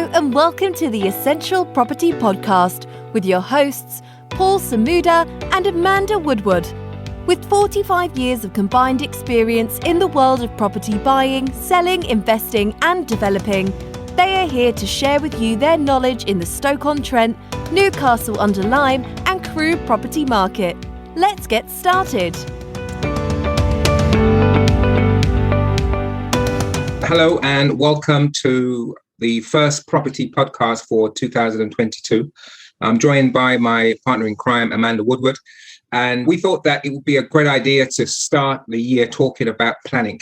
Hello and welcome to the Essential Property Podcast with your hosts, Paul Samuda and Amanda Woodward. With 45 years of combined experience in the world of property buying, selling, investing and developing, they are here to share with you their knowledge in the Stoke-on-Trent, Newcastle-under-Lyme and Crewe property market. Let's get started. Hello and welcome to the first property podcast for 2022. I'm joined by my partner in crime, Amanda Woodward, and we thought that it would be a great idea to start the year talking about planning.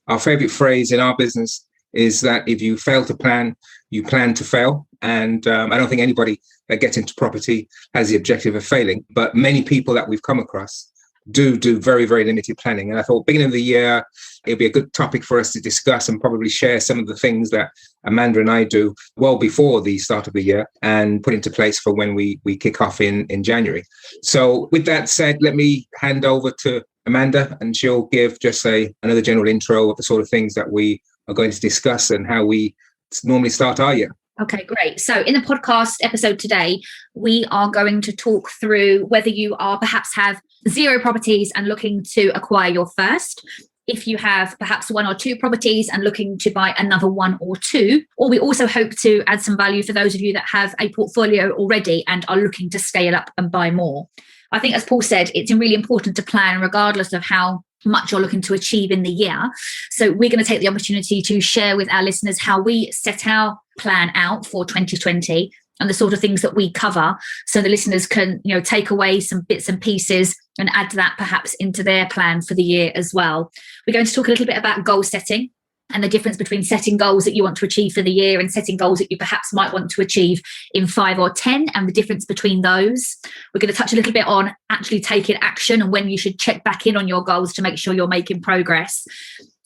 Our favorite phrase in our business is that if you fail to plan, you plan to fail. And I don't think anybody that gets into property has the objective of failing, but many people that we've come across do very, very limited planning. And I thought beginning of the year, it'd be a good topic for us to discuss and probably share some of the things that Amanda and I do well before the start of the year and put into place for when we kick off in January. So with that said, let me hand over to Amanda and she'll give just another general intro of the sort of things that we are going to discuss and how we normally start our year. Okay, great. So in the podcast episode today, we are going to talk through whether you are perhaps have 0 properties and looking to acquire your first, if you have perhaps 1 or 2 properties and looking to buy another 1 or 2, or we also hope to add some value for those of you that have a portfolio already and are looking to scale up and buy more. I think, as Paul said, it's really important to plan regardless of how much you're looking to achieve in the year. So we're going to take the opportunity to share with our listeners how we set our plan out for 2020 and the sort of things that we cover, so the listeners can, take away some bits and pieces and add that perhaps into their plan for the year as well. We're going to talk a little bit about goal setting and the difference between setting goals that you want to achieve for the year and setting goals that you perhaps might want to achieve in 5 or 10 and the difference between those. We're going to touch a little bit on actually taking action and when you should check back in on your goals to make sure you're making progress.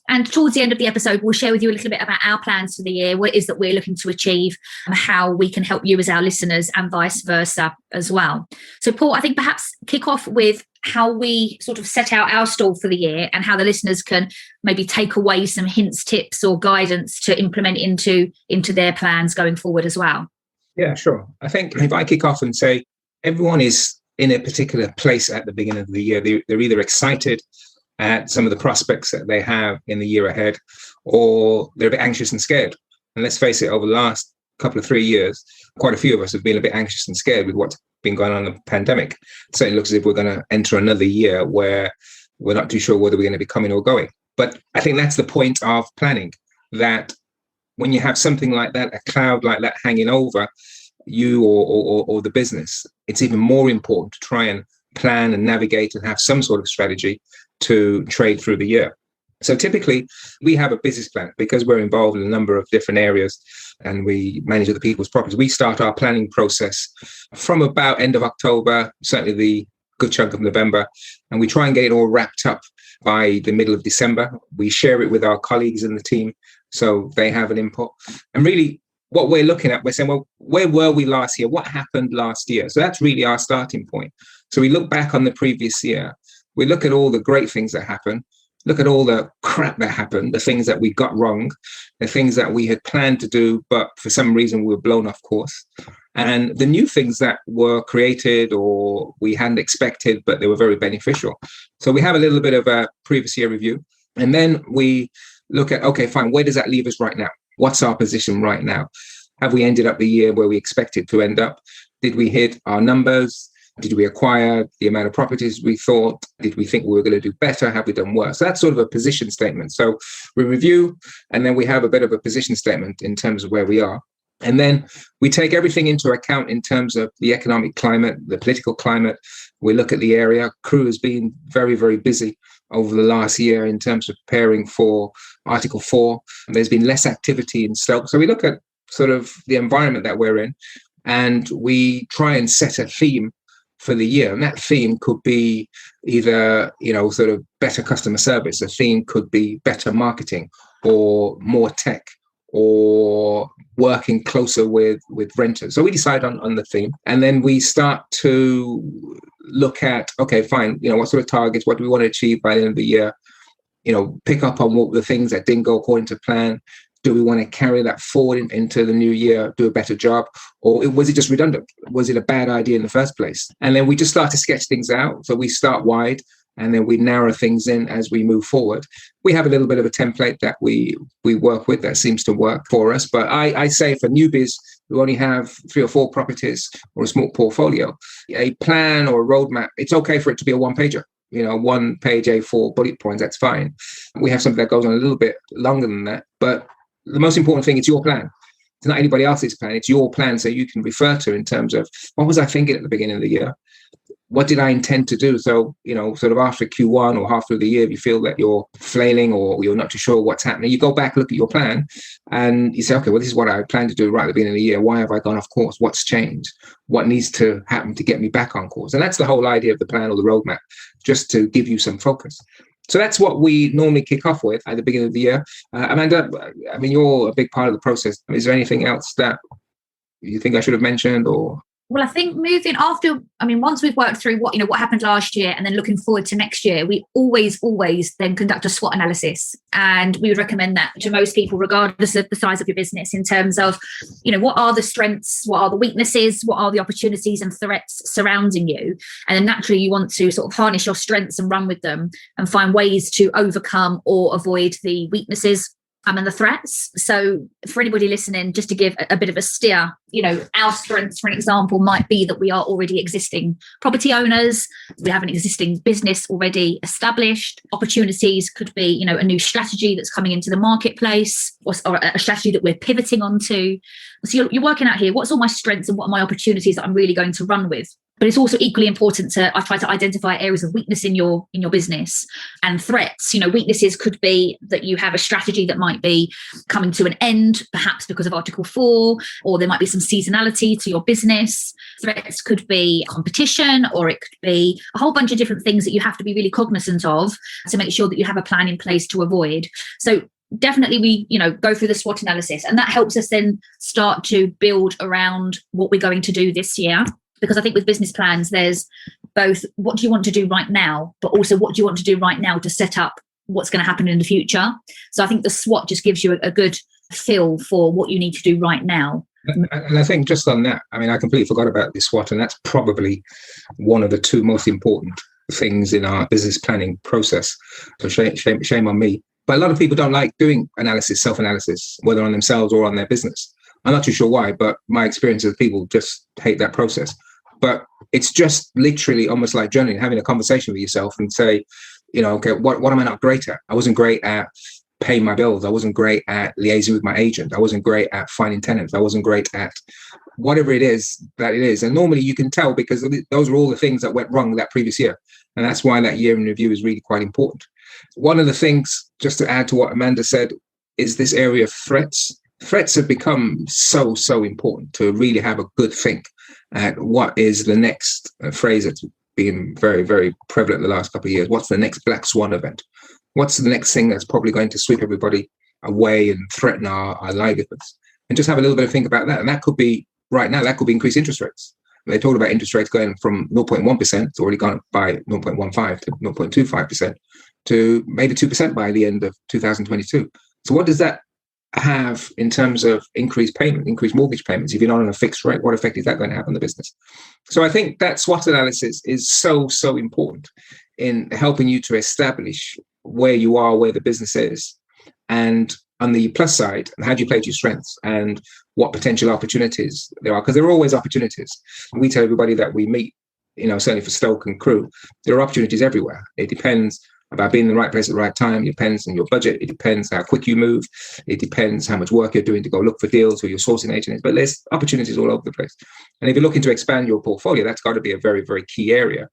And towards the end of the episode, we'll share with you a little bit about our plans for the year, what it is that we're looking to achieve and how we can help you as our listeners and vice versa as well. So Paul, I think perhaps kick off with how we sort of set out our stall for the year and how the listeners can maybe take away some hints, tips or guidance to implement into their plans going forward as well. Yeah, sure. I think if I kick off and say everyone is in a particular place at the beginning of the year, they're either excited at some of the prospects that they have in the year ahead, or they're a bit anxious and scared. And let's face it, over the last couple of 3 years, quite a few of us have been a bit anxious and scared with what's been going on in the pandemic. It certainly looks as if we're going to enter another year where we're not too sure whether we're going to be coming or going. But I think that's the point of planning, that when you have something like that, a cloud like that hanging over you or the business, it's even more important to try and plan and navigate and have some sort of strategy to trade through the year. So typically we have a business plan because we're involved in a number of different areas and we manage other people's properties. We start our planning process from about end of October, certainly the good chunk of November, and we try and get it all wrapped up by the middle of December. We share it with our colleagues in the team so they have an input. And really what we're looking at, we're saying, well, where were we last year? What happened last year? So that's really our starting point. So we look back on the previous year. We look at all the great things that happened, look at all the crap that happened, the things that we got wrong, the things that we had planned to do, but for some reason we were blown off course, and the new things that were created or we hadn't expected, but they were very beneficial. So we have a little bit of a previous year review, and then we look at, okay, fine, where does that leave us right now? What's our position right now? Have we ended up the year where we expected to end up? Did we hit our numbers? Did we acquire the amount of properties we thought? Did we think we were going to do better? Have we done worse? So that's sort of a position statement. So we review, and then we have a bit of a position statement in terms of where we are. And then we take everything into account in terms of the economic climate, the political climate. We look at the area. Crewe has been very, very busy over the last year in terms of preparing for Article 4. There's been less activity in Stoke. So we look at sort of the environment that we're in, and we try and set a theme for the year. And that theme could be either, sort of better customer service. A theme could be better marketing or more tech or working closer with renters. So we decide on the theme, and then we start to look at, okay, fine, what sort of targets, what do we want to achieve by the end of the year? Pick up on what the things that didn't go according to plan, Do we want to carry that forward into the new year, do a better job? Or was it just redundant? Was it a bad idea in the first place? And then we just start to sketch things out. So we start wide and then we narrow things in as we move forward. We have a little bit of a template that we work with that seems to work for us. But I say for newbies who only have 3 or 4 properties or a small portfolio, a plan or a roadmap, it's okay for it to be a one-pager. 1 page A4 bullet points, that's fine. We have something that goes on a little bit longer than that. But the most important thing, it's your plan. It's not anybody else's plan. It's your plan, so you can refer to in terms of what was I thinking at the beginning of the year? What did I intend to do? So, sort of after Q1 or half through the year, if you feel that you're flailing or you're not too sure what's happening, you go back, look at your plan and you say, okay, well, this is what I planned to do right at the beginning of the year. Why have I gone off course? What's changed? What needs to happen to get me back on course? And that's the whole idea of the plan or the roadmap, just to give you some focus. So that's what we normally kick off with at the beginning of the year. Amanda, I mean, you're a big part of the process. Is there anything else that you think I should have mentioned or? Well, I think once we've worked through what happened last year and then looking forward to next year, we always then conduct a SWOT analysis. And we would recommend that to most people, regardless of the size of your business, in terms of, what are the strengths, what are the weaknesses, what are the opportunities and threats surrounding you? And then naturally you want to sort of harness your strengths and run with them and find ways to overcome or avoid the weaknesses and the threats. So for anybody listening, just to give a bit of a steer, our strengths, for an example, might be that we are already existing property owners. We have an existing business already established. Opportunities could be, a new strategy that's coming into the marketplace or a strategy that we're pivoting onto. So you're working out here, what's all my strengths and what are my opportunities that I'm really going to run with? But it's also equally important I try to identify areas of weakness in your business and threats. Weaknesses could be that you have a strategy that might be coming to an end, perhaps because of Article 4, or there might be some seasonality to your business. Threats could be competition, or it could be a whole bunch of different things that you have to be really cognizant of to make sure that you have a plan in place to avoid. So definitely we, go through the SWOT analysis, and that helps us then start to build around what we're going to do this year. Because I think with business plans, there's both what do you want to do right now, but also what do you want to do right now to set up what's going to happen in the future. So I think the SWOT just gives you a good feel for what you need to do right now. And I think just on that, I completely forgot about the SWOT, and that's probably one of the 2 most important things in our business planning process. So shame on me. But a lot of people don't like doing self-analysis, whether on themselves or on their business. I'm not too sure why, but my experience is people just hate that process. But it's just literally almost like journaling, having a conversation with yourself and say, okay, what am I not great at? I wasn't great at paying my bills. I wasn't great at liaising with my agent. I wasn't great at finding tenants. I wasn't great at whatever it is that it is. And normally you can tell because those are all the things that went wrong that previous year. And that's why that year in review is really quite important. One of the things, just to add to what Amanda said, is this area of threats. Threats have become so important to really have a good think at what is the next phrase that's been very, very prevalent the last couple of years. What's the next black swan event? What's the next thing that's probably going to sweep everybody away and threaten our livelihoods? And just have a little bit of think about that. And that could be right now, that could be increased interest rates. They talked about interest rates going from 0.1%, it's already gone up by 0.15 to 0.25% to maybe 2% by the end of 2022. So what does that have in terms of increased mortgage payments? If you're not on a fixed rate, what effect is that going to have on the business? So I think that SWOT analysis is so important in helping you to establish where you are, where the business is, and on the plus side, how do you play to your strengths and what potential opportunities there are? Because there are always opportunities. We tell everybody that we meet, certainly for Stoke and Crew, there are opportunities everywhere. It depends about being in the right place at the right time. It depends on your budget. It depends how quick you move. It depends how much work you're doing to go look for deals, who your sourcing agent is. But there's opportunities all over the place. And if you're looking to expand your portfolio, that's got to be a very, very key area,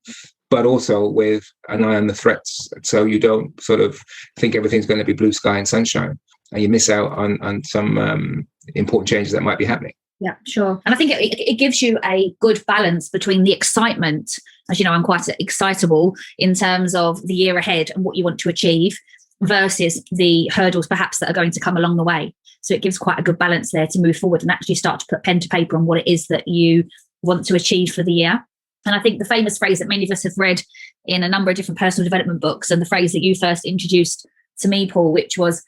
but also with an eye on the threats. So you don't sort of think everything's going to be blue sky and sunshine, and you miss out on some important changes that might be happening. Yeah, sure. And I think it gives you a good balance between the excitement, as you know, I'm quite excitable in terms of the year ahead and what you want to achieve versus the hurdles perhaps that are going to come along the way. So it gives quite a good balance there to move forward and actually start to put pen to paper on what it is that you want to achieve for the year. And I think the famous phrase that many of us have read in a number of different personal development books, and the phrase that you first introduced to me, Paul, which was,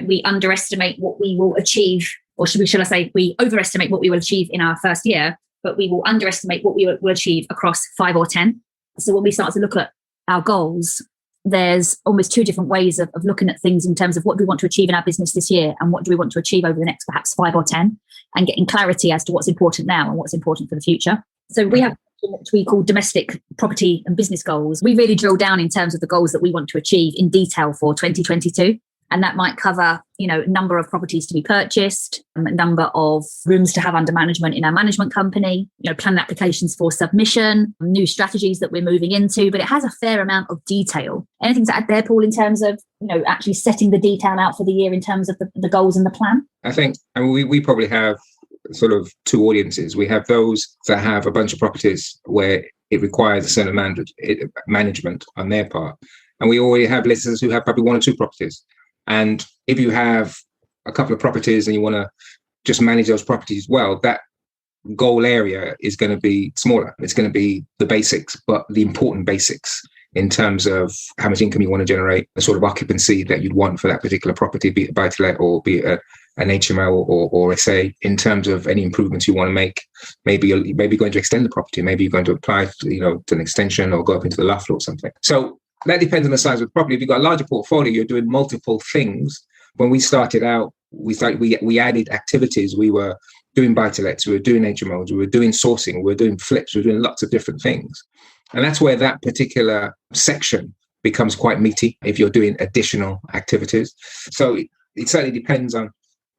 we underestimate what we will achieve, or should I say, we overestimate what we will achieve in our first year, but we will underestimate what we will achieve across 5 or 10. So when we start to look at our goals, there's almost 2 different ways of looking at things in terms of what do we want to achieve in our business this year and what do we want to achieve over the next perhaps 5 or 10, and getting clarity as to what's important now and what's important for the future. So we have what we call domestic property and business goals. We really drill down in terms of the goals that we want to achieve in detail for 2022. And that might cover, number of properties to be purchased, number of rooms to have under management in our management company, planned applications for submission, new strategies that we're moving into. But it has a fair amount of detail. Anything to add there, Paul, in terms of, actually setting the detail out for the year in terms of the goals and the plan? I think we probably have sort of 2 audiences. We have those that have a bunch of properties where it requires a certain amount of management on their part. And we already have listeners who have probably 1 or 2 properties. And if you have a couple of properties and you want to just manage those properties well, that goal area is going to be smaller. It's going to be the basics, but the important basics in terms of how much income you want to generate, the sort of occupancy that you'd want for that particular property, be it a buy-to-let or be it an HMO or SA, in terms of any improvements you want to make. Maybe you're going to extend the property. Maybe you're going to apply to an extension or go up into the loft or something. So that depends on the size of the property. If you've got a larger portfolio, you're doing multiple things. When we started out, we added activities. We were doing buy-to-lets, we were doing HMOs, we were doing sourcing, we were doing flips, we were doing lots of different things. And that's where that particular section becomes quite meaty if you're doing additional activities. So it certainly depends on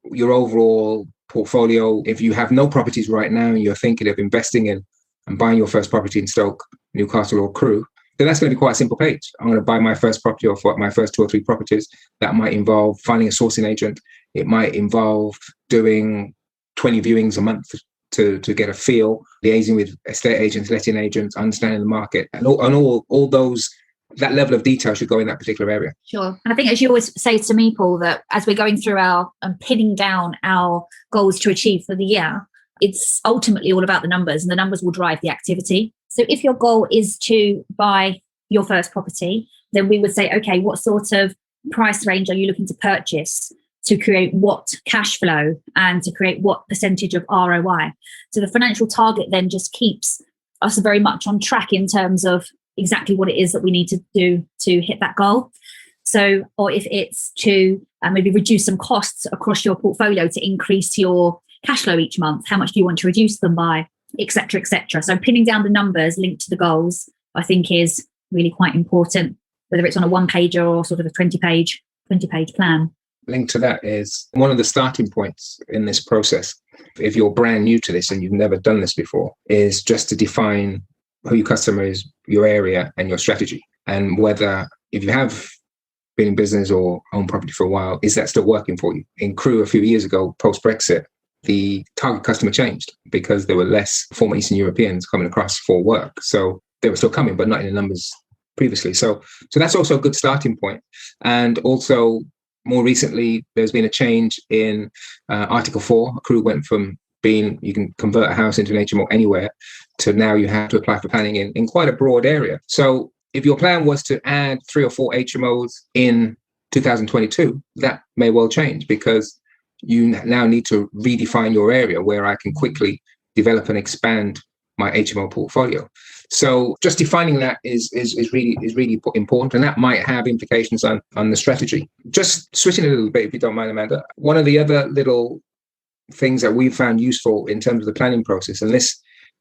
your overall portfolio. If you have no properties right now and you're thinking of investing in and buying your first property in Stoke, Newcastle or Crewe, then that's going to be quite a simple page. I'm going to buy my first property or my first 2 or 3 properties. That might involve finding a sourcing agent. It might involve doing 20 viewings a month to get a feel, liaising with estate agents, letting agents, understanding the market, and all those. That level of detail should go in that particular area. Sure. And I think, as you always say to me, Paul, that as we're going through and pinning down our goals to achieve for the year, it's ultimately all about the numbers, and the numbers will drive the activity. So if your goal is to buy your first property, then we would say, okay, what sort of price range are you looking to purchase to create what cash flow and to create what percentage of ROI? So the financial target then just keeps us very much on track in terms of exactly what it is that we need to do to hit that goal. So, or if it's to maybe reduce some costs across your portfolio to increase your cash flow each month, how much do you want to reduce them by, et cetera, et cetera. So pinning down the numbers linked to the goals, I think, is really quite important, whether it's on a 1-pager or sort of a 20-page plan. Linked to that is one of the starting points in this process. If you're brand new to this and you've never done this before, is just to define who your customer is, your area, and your strategy. And whether, if you have been in business or own property for a while, is that still working for you? In Crewe a few years ago, post-Brexit, the target customer changed because there were less former Eastern Europeans coming across for work. So they were still coming, but not in the numbers previously. So that's also a good starting point. And also, more recently, there's been a change in Article 4. Crewe went from being, you can convert a house into an HMO anywhere, to now you have to apply for planning in quite a broad area. So if your plan was to add 3 or 4 HMOs in 2022, that may well change, because you now need to redefine your area where I can quickly develop and expand my HMO portfolio. So just defining that is really important, and that might have implications on the strategy. Just switching a little bit, if you don't mind, Amanda. One of the other little things that we've found useful in terms of the planning process, and this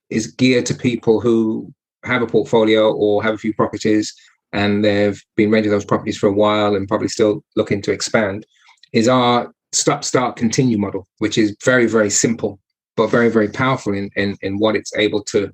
is geared to people who have a portfolio or have a few properties and they've been renting those properties for a while and probably still looking to expand, is our stop, start, continue model, which is very, very simple, but very, very powerful in what it's able to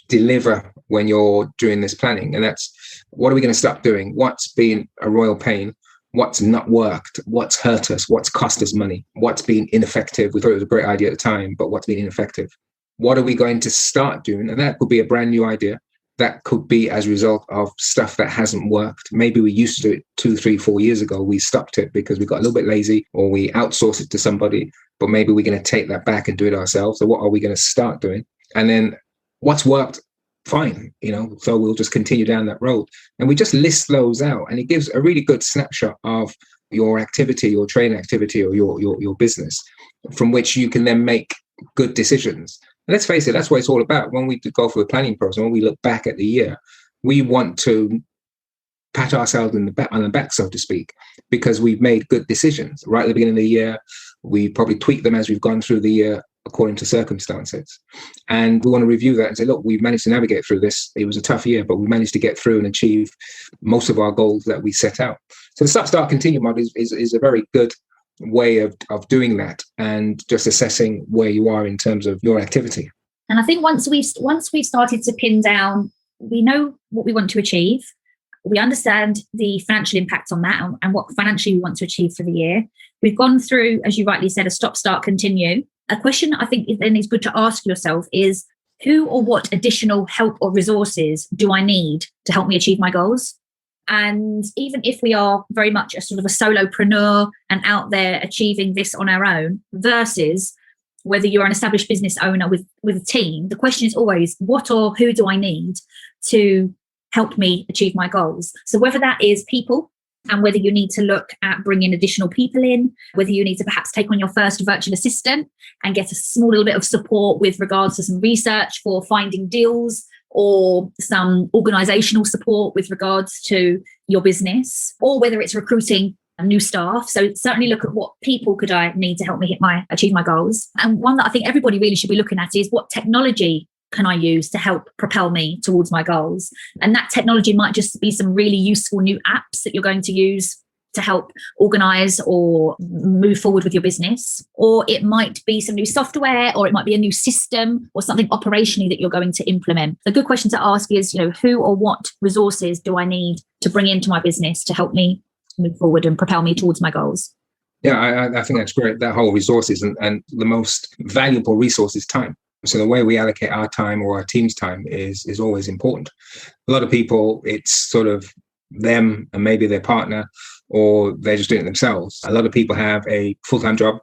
deliver when you're doing this planning. And that's, what are we going to stop doing? What's been a royal pain? What's not worked? What's hurt us? What's cost us money? What's been ineffective? We thought it was a great idea at the time, but what's been ineffective? What are we going to start doing? And that could be a brand new idea. That could be as a result of stuff that hasn't worked. Maybe we used to do it 2, 3, 4 years ago. We stopped it because we got a little bit lazy, or we outsourced it to somebody, but maybe we're going to take that back and do it ourselves. So what are we going to start doing? And then what's worked? Fine, so we'll just continue down that road. And we just list those out, and it gives a really good snapshot of your activity, your training activity, or your business, from which you can then make good decisions. And let's face it, that's what it's all about. When we go through the planning process, when we look back at the year, we want to pat ourselves on the back, so to speak, because we've made good decisions right at the beginning of the year. We probably tweak them as we've gone through the year according to circumstances. And we want to review that and say, look, we've managed to navigate through this. It was a tough year, but we managed to get through and achieve most of our goals that we set out. So the start continue model is a very good way of doing that and just assessing where you are in terms of your activity. And I think once we've started to pin down, we know what we want to achieve. We understand the financial impact on that and what financially we want to achieve for the year. We've gone through, as you rightly said, a stop, start, continue. A question I think then is good to ask yourself is, who or what additional help or resources do I need to help me achieve my goals? And even if we are very much a sort of a solopreneur and out there achieving this on our own, versus whether you're an established business owner with a team, the question is always, what or who do I need to help me achieve my goals? So whether that is people, and whether you need to look at bringing additional people in, whether you need to perhaps take on your first virtual assistant and get a small little bit of support with regards to some research for finding deals, or some organizational support with regards to your business, or whether it's recruiting new staff. So certainly look at what people could I need to help me achieve my goals. And one that I think everybody really should be looking at is, what technology can I use to help propel me towards my goals? And that technology might just be some really useful new apps that you're going to use to help organize or move forward with your business. Or it might be some new software, or it might be a new system or something operationally that you're going to implement. The good question to ask is, who or what resources do I need to bring into my business to help me move forward and propel me towards my goals? Yeah, I think that's great. That whole resources and the most valuable resource is time. So the way we allocate our time or our team's time is always important. A lot of people, it's sort of them and maybe their partner, or they're just doing it themselves. A lot of people have a full-time job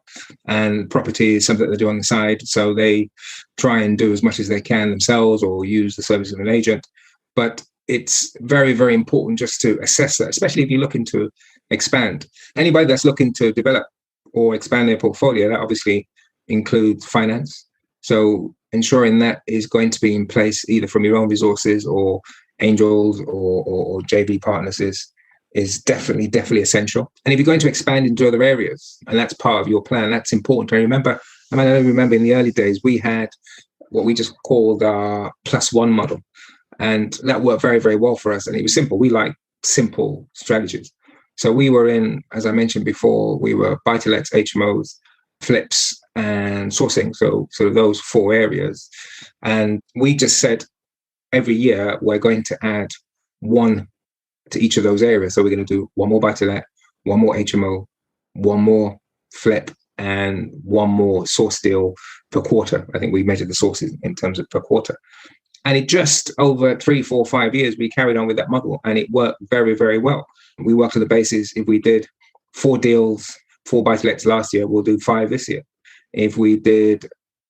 and property is something that they do on the side. So they try and do as much as they can themselves or use the service of an agent. But it's very, very important just to assess that, especially if you're looking to expand. Anybody that's looking to develop or expand their portfolio, that obviously includes finance. So ensuring that is going to be in place either from your own resources or angels or JV partners is definitely essential. And if you're going to expand into other areas, and that's part of your plan, that's important. I remember in the early days, we had what we just called our +1 model. And that worked very, very well for us. And it was simple. We like simple strategies. So we were in, as I mentioned before, we were buy-to-lets, HMOs, flips, and sourcing. So those 4 areas. And we just said every year we're going to add 1 to each of those areas. So we're going to do 1 more buy-to-let, 1 more HMO, 1 more flip, and 1 more source deal per quarter. I think we measured the sources in terms of per quarter. And it just over 3, 4, 5 years, we carried on with that model and it worked very, very well. We worked on the basis, if we did 4 deals, 4 buy-to-lets last year, we'll do 5 this year. If we did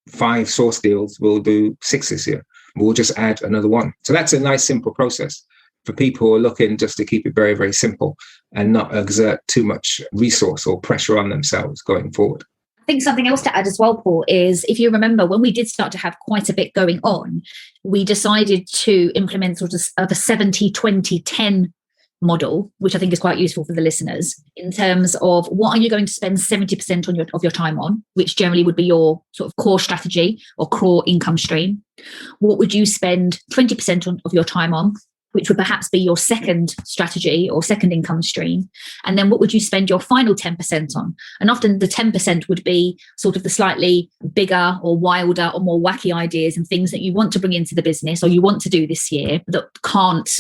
5 source deals, we'll do 6 this year. We'll just add another 1. So that's a nice, simple process for people who are looking just to keep it very, very simple and not exert too much resource or pressure on themselves going forward. I think something else to add as well, Paul, is if you remember when we did start to have quite a bit going on, we decided to implement sort of a 70-20-10 model, which I think is quite useful for the listeners in terms of what are you going to spend 70% of your time on, which generally would be your sort of core strategy or core income stream. What would you spend 20% of your time on, which would perhaps be your second strategy or second income stream? And then what would you spend your final 10% on? And often the 10% would be sort of the slightly bigger or wilder or more wacky ideas and things that you want to bring into the business or you want to do this year that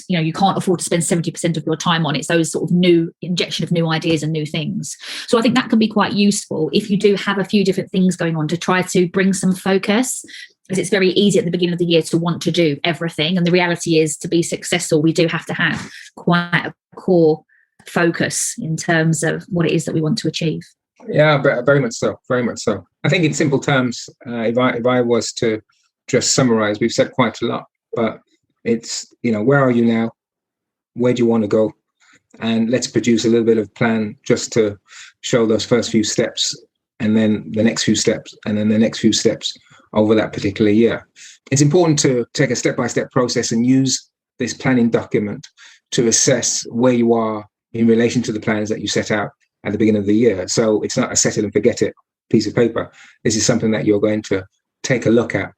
you can't afford to spend 70% of your time on. It's those sort of new injection of new ideas and new things. So I think that can be quite useful if you do have a few different things going on to try to bring some focus. Because it's very easy at the beginning of the year to want to do everything. And the reality is, to be successful, we do have to have quite a core focus in terms of what it is that we want to achieve. Yeah, very much so. Very much so. I think in simple terms, if I was to just summarize, we've said quite a lot, but it's, where are you now? Where do you want to go? and let's produce a little bit of plan just to show those first few steps, and then the next few steps, and then the next few steps over that particular year. It's important to take a step-by-step process and use this planning document to assess where you are in relation to the plans that you set out at the beginning of the year. So it's not a set it and forget it piece of paper. This is something that you're going to take a look at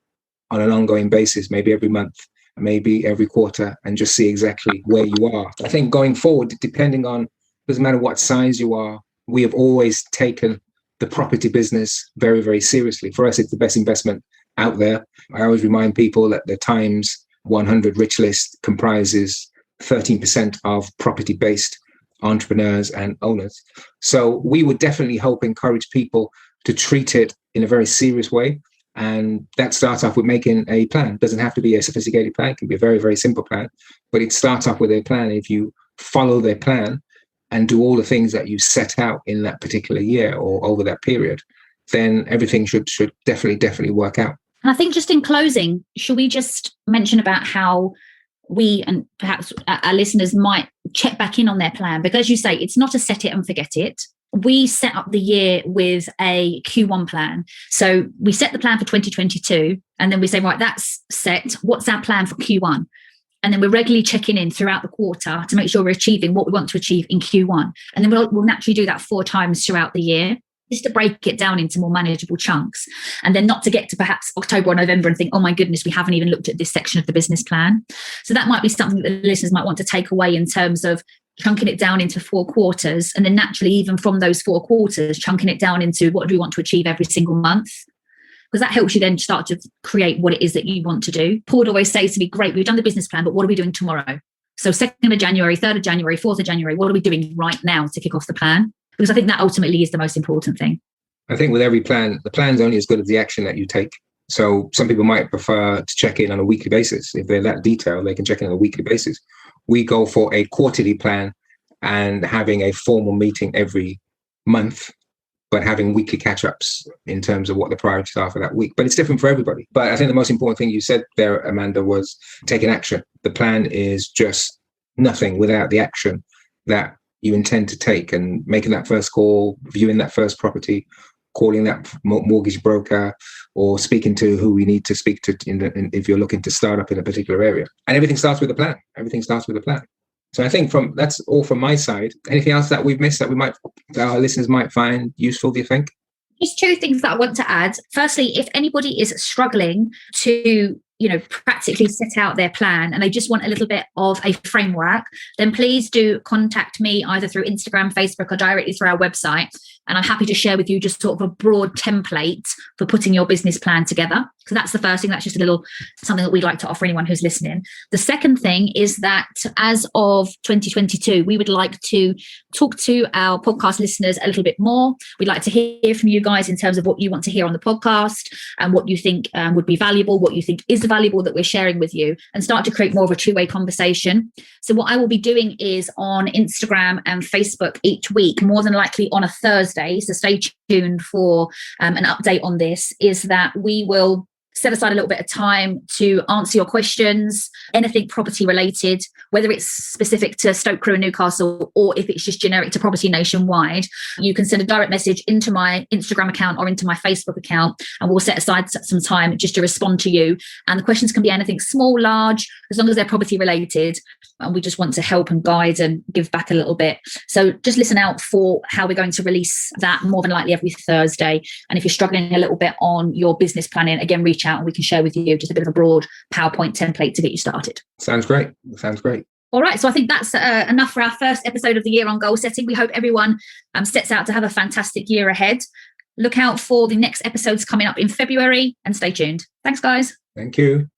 on an ongoing basis, maybe every month, maybe every quarter, and just see exactly where you are. I think going forward, depending on, doesn't matter what size you are, we have always taken the property business very, very seriously. For us, it's the best investment out there. I always remind people that the Times 100 Rich List comprises 13% of property-based entrepreneurs and owners. So we would definitely encourage people to treat it in a very serious way. And that starts off with making a plan. It doesn't have to be a sophisticated plan. It can be a very, very simple plan, but it starts off with a plan. If you follow their plan and do all the things that you set out in that particular year or over that period, then everything should definitely work out. And I think just in closing, should we just mention about how we and perhaps our listeners might check back in on their plan? Because as you say, it's not a set it and forget it. We set up the year with a Q1 plan. So we set the plan for 2022, and then we say, right, that's set. What's our plan for Q1? And then we're regularly checking in throughout the quarter to make sure we're achieving what we want to achieve in Q1. And then we'll naturally do that 4 times throughout the year, just to break it down into more manageable chunks. And then not to get to perhaps October or November and think, oh my goodness, we haven't even looked at this section of the business plan. So that might be something that the listeners might want to take away in terms of chunking it down into 4 quarters. And then naturally, even from those 4 quarters, chunking it down into what do we want to achieve every single month? Because that helps you then start to create what it is that you want to do. Paul always says to me, great, we've done the business plan, but what are we doing tomorrow? So 2nd of January, 3rd of January, 4th of January, what are we doing right now to kick off the plan? Because I think that ultimately is the most important thing. I think with every plan, the plan's only as good as the action that you take. So some people might prefer to check in on a weekly basis. If they're that detailed, they can check in on a weekly basis. We go for a quarterly plan and having a formal meeting every month, but having weekly catch-ups in terms of what the priorities are for that week. But it's different for everybody. But I think the most important thing you said there, Amanda, was taking action. The plan is just nothing without the action that you intend to take, and making that first call, viewing that first property, calling that mortgage broker, or speaking to who we need to speak to if you're looking to start up in a particular area. And everything starts with a plan. Everything starts with a plan. So I think that's all from my side. Anything else that we've missed that our listeners might find useful, do you think? Just 2 things that I want to add. Firstly, if anybody is struggling to practically set out their plan and they just want a little bit of a framework, then please do contact me either through Instagram, Facebook, or directly through our website. And I'm happy to share with you just sort of a broad template for putting your business plan together. So that's the first thing. That's just something that we'd like to offer anyone who's listening. The second thing is that as of 2022, we would like to talk to our podcast listeners a little bit more. We'd like to hear from you guys in terms of what you want to hear on the podcast and what you think would be valuable, what you think is valuable that we're sharing with you, and start to create more of a 2-way conversation. So what I will be doing is on Instagram and Facebook each week, more than likely on a Thursday, so stay tuned for an update on this, is that we will set aside a little bit of time to answer your questions, anything property related, whether it's specific to Stoke Crew and Newcastle or if it's just generic to property nationwide. You can send a direct message into my Instagram account or into my Facebook account, and we'll set aside some time just to respond to you. And the questions can be anything small, large, as long as they're property related. And we just want to help and guide and give back a little bit. So just listen out for how we're going to release that, more than likely every Thursday. And if you're struggling a little bit on your business planning, again, reach out and we can share with you just a bit of a broad PowerPoint template to get you started. Sounds great. All right. So I think that's enough for our first episode of the year on goal setting. We hope everyone sets out to have a fantastic year ahead. Look out for the next episodes coming up in February and stay tuned. Thanks, guys. Thank you.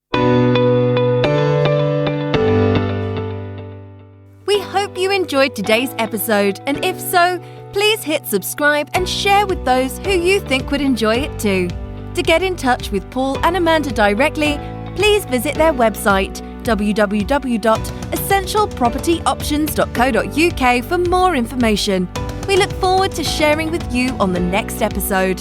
We hope you enjoyed today's episode, and if so, please hit subscribe and share with those who you think would enjoy it too. To get in touch with Paul and Amanda directly, please visit their website www.essentialpropertyoptions.co.uk for more information. We look forward to sharing with you on the next episode.